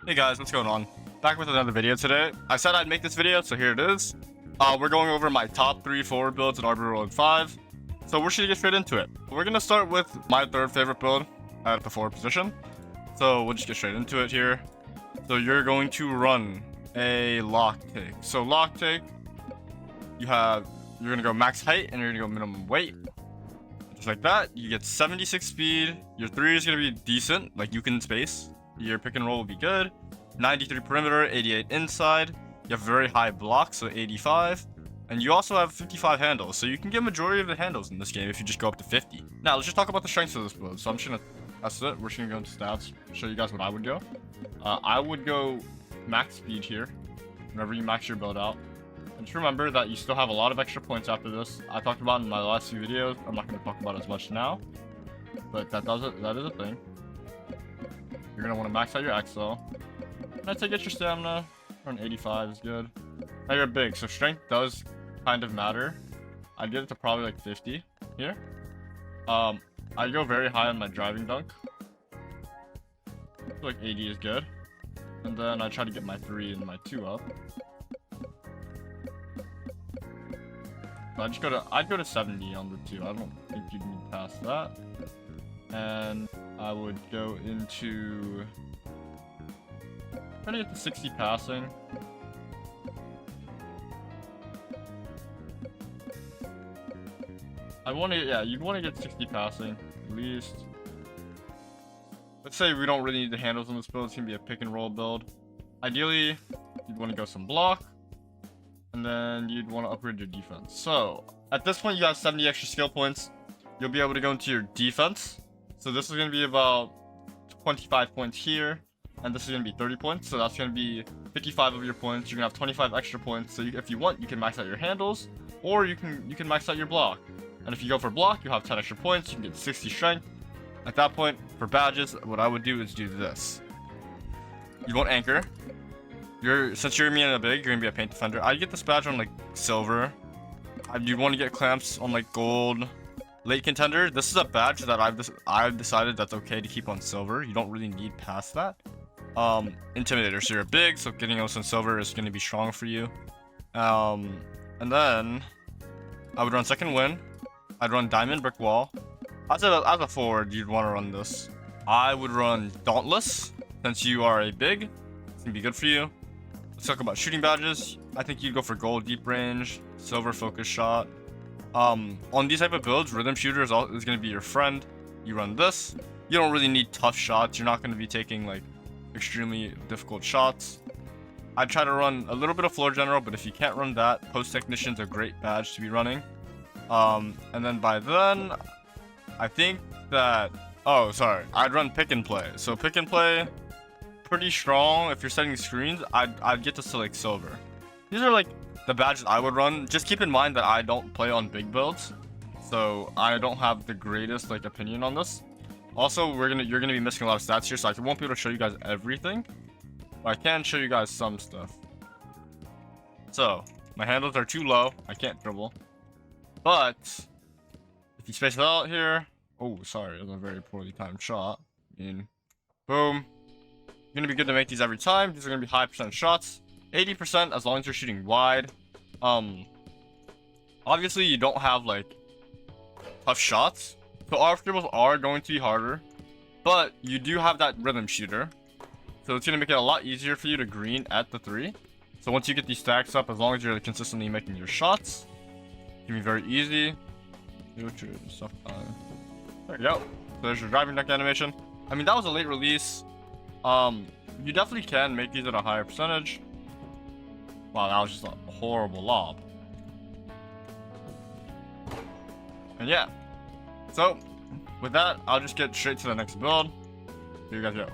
Hey guys, what's going on? Back with another video today. I said I'd make this video, so here it is. We're going over my top 3 forward builds in Arbor Road 5. So we're just gonna get straight into it. We're gonna start with my third favorite build at the forward position. So we'll just get straight into it here. So you're going to run a lock take. So lock take, you're gonna go max height and you're gonna go minimum weight. Just like that, you get 76 speed. Your 3 is gonna be decent, like you can space. Your pick and roll will be good. 93 perimeter, 88 inside. You have very high block, so 85. And you also have 55 handles, so you can get majority of the handles in this game if you just go up to 50. Now, let's just talk about the strengths of this build. So I'm just gonna, that's it. We're just gonna go into stats, show you guys what I would go. I would go max speed here, whenever you max your build out. And just remember that you still have a lot of extra points after this. I talked about in my last few videos. I'm not gonna talk about it as much now, but that is a thing. You're gonna want to max out your XL. And I'd say get your stamina. Around 85 is good. Now you're big, so strength does kind of matter. I'd get it to probably like 50 here. I'd go very high on my driving dunk. I feel like 80 is good. And then I try to get my 3 and my 2 up. So I'd go to 70 on the 2. I don't think you'd need past that. And I would go into trying to get to 60 passing. You'd want to get 60 passing at least. Let's say we don't really need the handles on this build. It's gonna be a pick and roll build. Ideally, you'd want to go some block, and then you'd want to upgrade your defense. So at this point, you got 70 extra skill points. You'll be able to go into your defense. So this is going to be about 25 points here, and this is going to be 30 points. So that's going to be 55 of your points. You're going to have 25 extra points. So if you want, you can max out your handles, or you can max out your block. And if you go for block, you'll have 10 extra points. You can get 60 strength. At that point, for badges, what I would do is do this. You want anchor. Since you're me and a big, you're going to be a paint defender. I'd get this badge on like silver. You'd want to get clamps on like gold. Late contender, this is a badge that I've decided that's okay to keep on silver. You don't really need past that. Intimidator, so you're big, so getting us on silver is going to be strong for you. And then I would run second win. I'd run diamond brick wall. As a forward, you'd want to run this. I would run dauntless, since you are a big. It's gonna be good for you. Let's talk about shooting badges. I think you'd go for gold deep range, silver focus shot. On these type of builds, rhythm shooter is going to be your friend. You run this. You don't really need tough shots. You're not going to be taking like extremely difficult shots. I'd try to run a little bit of floor general, but if you can't run that, post technician's a great badge to be running. And then by then, I think that I'd run pick and play. So pick and play, pretty strong. If you're setting screens, I'd get to select silver. These are like the badges I would run. Just keep in mind that I don't play on big builds, so I don't have the greatest like opinion on this. Also, you're gonna be missing a lot of stats here, so I won't be able to show you guys everything, but I can show you guys some stuff. So my handles are too low. I can't dribble, but if you space it out here, oh sorry, it was a very poorly timed shot. I mean, boom. You're gonna be good to make these every time. These are gonna be high percent shots. 80% as long as you're shooting wide. Obviously you don't have like tough shots, so off dribbles are going to be harder, but you do have that rhythm shooter, so it's going to make it a lot easier for you to green at the 3. So once you get these stacks up, as long as you're consistently making your shots, it's going to be very easy. There you go. So there's your driving dunk animation. I mean, that was a late release. You definitely can make these at a higher percentage. Wow, that was just a horrible lob. And yeah. So, with that, I'll just get straight to the next build. Here you guys go.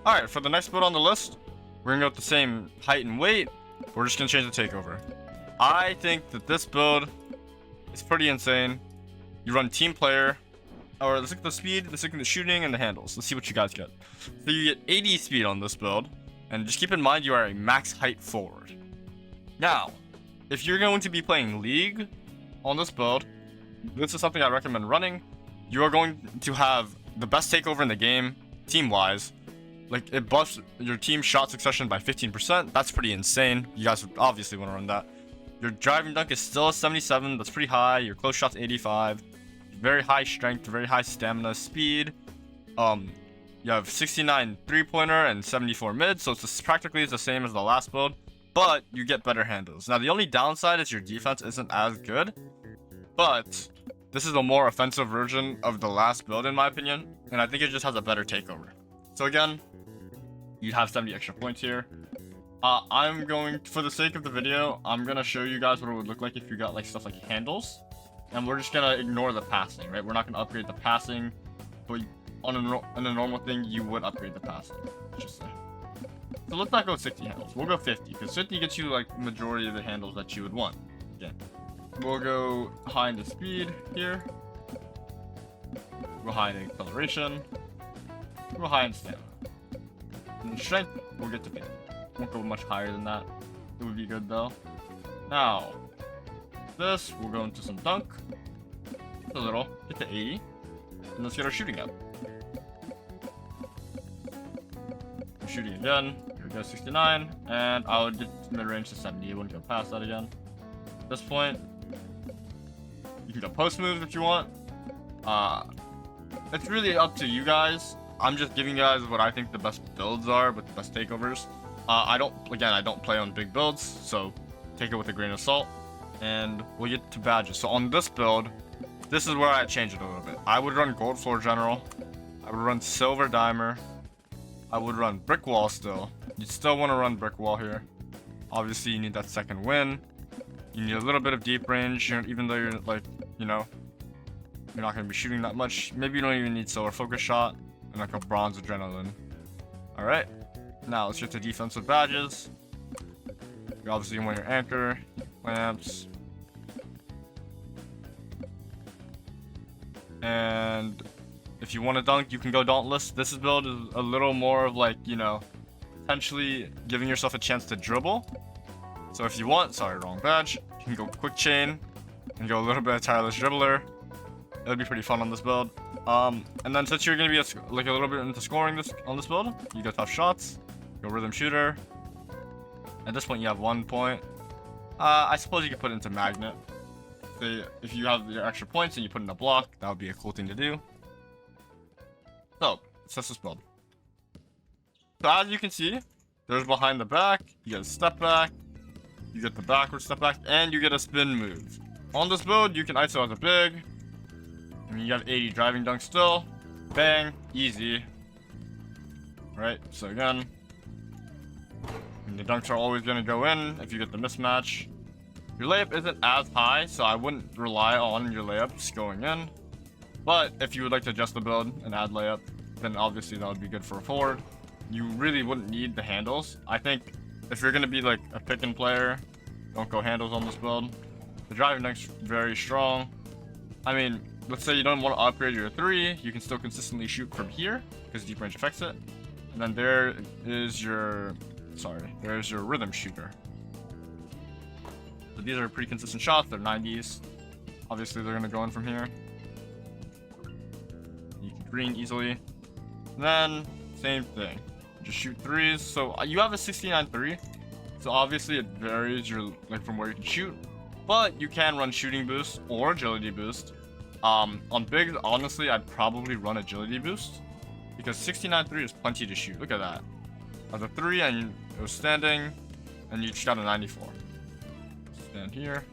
Alright, for the next build on the list, we're gonna go with the same height and weight. We're just gonna change the takeover. I think that this build is pretty insane. You run team player. Or let's look at the speed, let's look at the shooting, and the handles. Let's see what you guys get. So you get 80 speed on this build. And just keep in mind you are a max height forward. Now, if you're going to be playing League on this build, this is something I recommend running. You are going to have the best takeover in the game, team-wise. like it buffs your team shot succession by 15%. That's pretty insane. You guys would obviously want to run that. Your driving dunk is still a 77. That's pretty high. Your close shot's 85. Very high strength, very high stamina, speed. You have 69 3-pointer and 74 mid, so it's practically the same as the last build, but you get better handles. Now the only downside is your defense isn't as good, but this is a more offensive version of the last build in my opinion, and I think it just has a better takeover. So again, you have 70 extra points here. I'm going, for the sake of the video, I'm gonna show you guys what it would look like if you got like stuff like handles, and we're just gonna ignore the passing, right? We're not gonna upgrade the passing, but on a normal thing, you would upgrade the passing, let's just say. So let's not go 60 handles. We'll go 50, because 50 gets you like majority of the handles that you would want. Again, we'll go high into speed here. We'll go high in acceleration. We'll go high in stamina. And strength, we'll get to 50. Won't go much higher than that. It would be good though. Now, this, we'll go into some dunk. A little, get to 80. And let's get our shooting up. Shooting again. Here we go, 69. And I would get mid-range to 70. You wouldn't go past that again. At this point, you can go post moves if you want. It's really up to you guys. I'm just giving you guys what I think the best builds are with the best takeovers. I don't play on big builds, so take it with a grain of salt. And we'll get to badges. So on this build, this is where I change it a little bit. I would run gold floor general. I would run silver dimer. I would run brick wall still. You'd still want to run brick wall here. Obviously, you need that second win. You need a little bit of deep range, even though you're like, you're not going to be shooting that much. Maybe you don't even need silver focus shot and like a bronze adrenaline. All right. Now let's get to defensive badges. You obviously want your anchor, lamps, and if you want to dunk, you can go dauntless. This build is a little more of like, potentially giving yourself a chance to dribble. So if you want, sorry, wrong badge, you can go quick chain and go a little bit of tireless dribbler. It would be pretty fun on this build. And then since you're going to be a little bit into scoring on this build, you go tough shots, go rhythm shooter. At this point, you have 1 point. I suppose you could put it into magnet. If you have your extra points and you put in a block, that would be a cool thing to do. So, let's test this build. So as you can see, there's behind the back, you get a step back, you get the backward step back, and you get a spin move. On this build, you can ISO as a big. I mean, you have 80 driving dunk still. Bang, easy. Right, so again, the dunks are always going to go in if you get the mismatch. Your layup isn't as high, so I wouldn't rely on your layups going in. But if you would like to adjust the build and add layup, then obviously that would be good for a forward. You really wouldn't need the handles. I think if you're going to be like a pick-and player, don't go handles on this build. The driving dunk's very strong. I mean, let's say you don't want to upgrade your 3, you can still consistently shoot from here because deep range affects it. And then there's your rhythm shooter. So these are pretty consistent shots, they're 90s. Obviously they're going to go in from here. You can green easily. And then, same thing. Just shoot 3s. So you have a 69-3. So obviously it varies from where you can shoot. But you can run shooting boost or agility boost. On bigs, honestly, I'd probably run agility boost. Because 69-3 is plenty to shoot. Look at that. As a 3 and it was standing, and you just got a 94. Stand here.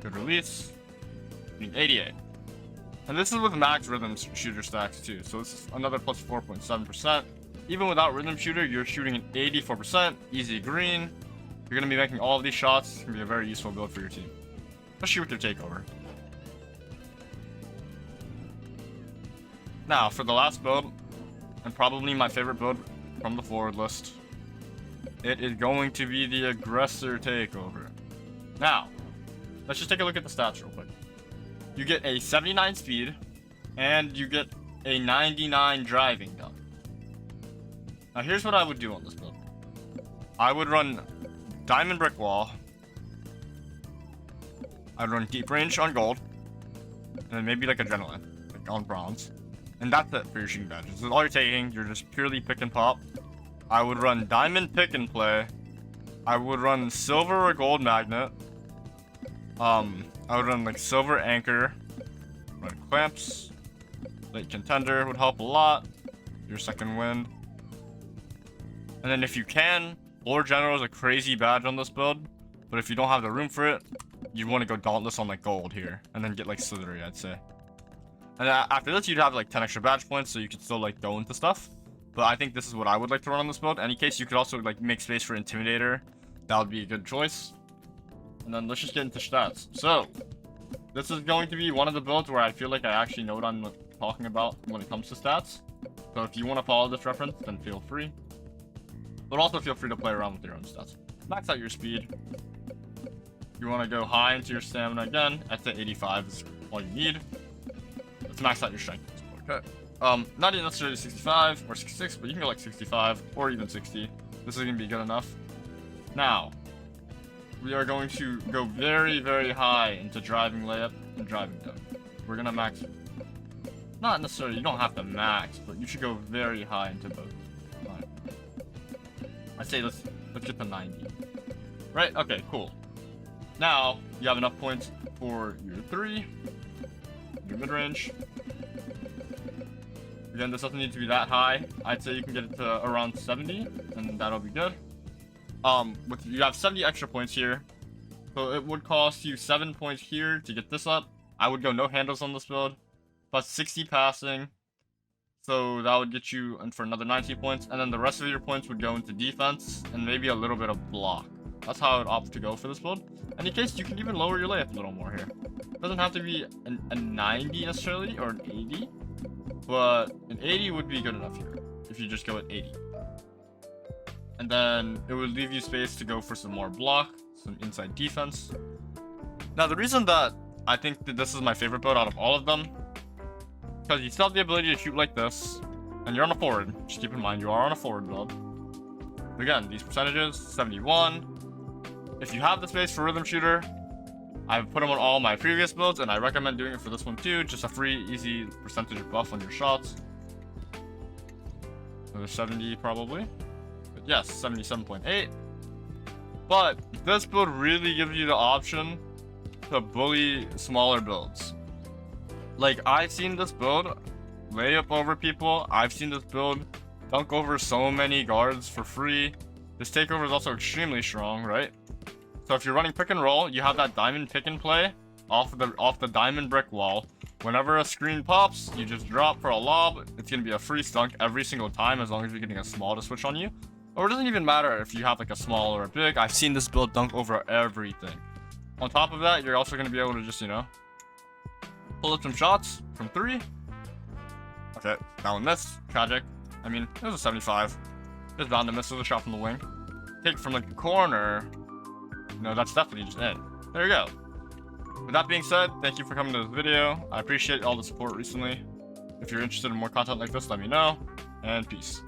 Good release. 88. And this is with max rhythm shooter stacks too. So this is another plus 4.7%. Even without rhythm shooter, you're shooting an 84%. Easy green. You're going to be making all of these shots. It's going to be a very useful build for your team. Especially with your takeover. Now, for the last build, and probably my favorite build from the forward list, it is going to be the Aggressor takeover. Now, let's just take a look at the stats real quick. You get a 79 speed, and you get a 99 driving dunk. Now, here's what I would do on this build. I would run diamond brick wall. I'd run deep range on gold, and then maybe like adrenaline, like on bronze. And that's it for your shooting badges. This is all you're taking. You're just purely pick and pop. I would run diamond pick and play. I would run silver or gold magnet. I would run like silver anchor. Run clamps. Late contender would help a lot. Your second wind. And then if you can, Lord General is a crazy badge on this build. But if you don't have the room for it, you'd want to go Dauntless on like gold here. And then get like Slithery, I'd say. And after this, you'd have like 10 extra badge points, so you could still like go into stuff. But I think this is what I would like to run on this build. In any case, you could also like make space for Intimidator. That would be a good choice. And then let's just get into stats. So, this is going to be one of the builds where I feel like I actually know what I'm talking about when it comes to stats. So if you want to follow this reference, then feel free. But also feel free to play around with your own stats. Max out your speed. You want to go high into your stamina again. I'd say 85 is all you need. Let's max out your strength. Okay. Not even necessarily 65 or 66, but you can go like 65 or even 60. This is going to be good enough. Now, we are going to go very, very high into driving layup and driving dunk. We're going to max. Not necessarily, you don't have to max, but you should go very high into both. Right. I'd say let's get to 90. Right? Okay, cool. Now, you have enough points for your 3, your mid-range. Again, this doesn't need to be that high. I'd say you can get it to around 70, and that'll be good. You have 70 extra points here. So it would cost you 7 points here to get this up. I would go no handles on this build. Plus 60 passing. So that would get you in for another 90 points. And then the rest of your points would go into defense and maybe a little bit of block. That's how I would opt to go for this build. In any case, you can even lower your layup a little more here. It doesn't have to be a 90 necessarily or an 80. But an 80 would be good enough here if you just go at 80. And then it would leave you space to go for some more block, some inside defense. Now, the reason that I think that this is my favorite build out of all of them, because you still have the ability to shoot like this, and you're on a forward. Just keep in mind, you are on a forward build. Again, these percentages, 71. If you have the space for rhythm shooter, I've put them on all my previous builds, and I recommend doing it for this one too. Just a free, easy percentage buff on your shots. Another 70 probably. But yes, 77.8. But this build really gives you the option to bully smaller builds. Like, I've seen this build lay up over people. I've seen this build dunk over so many guards for free. This takeover is also extremely strong, right? So if you're running pick and roll, you have that diamond pick and play off the diamond brick wall. Whenever a screen pops, you just drop for a lob. It's gonna be a free stunk every single time as long as you're getting a small to switch on you. Or it doesn't even matter if you have like a small or a big. I've seen this build dunk over everything. On top of that, you're also gonna be able to just, you know, pull up some shots from 3. Okay, that one missed. Tragic. I mean, it was a 75. It's bound to miss with a shot from the wing. Take from like the corner. No, that's definitely just in. There you go. With that being said, thank you for coming to this video. I appreciate all the support recently. If you're interested in more content like this, let me know. And peace.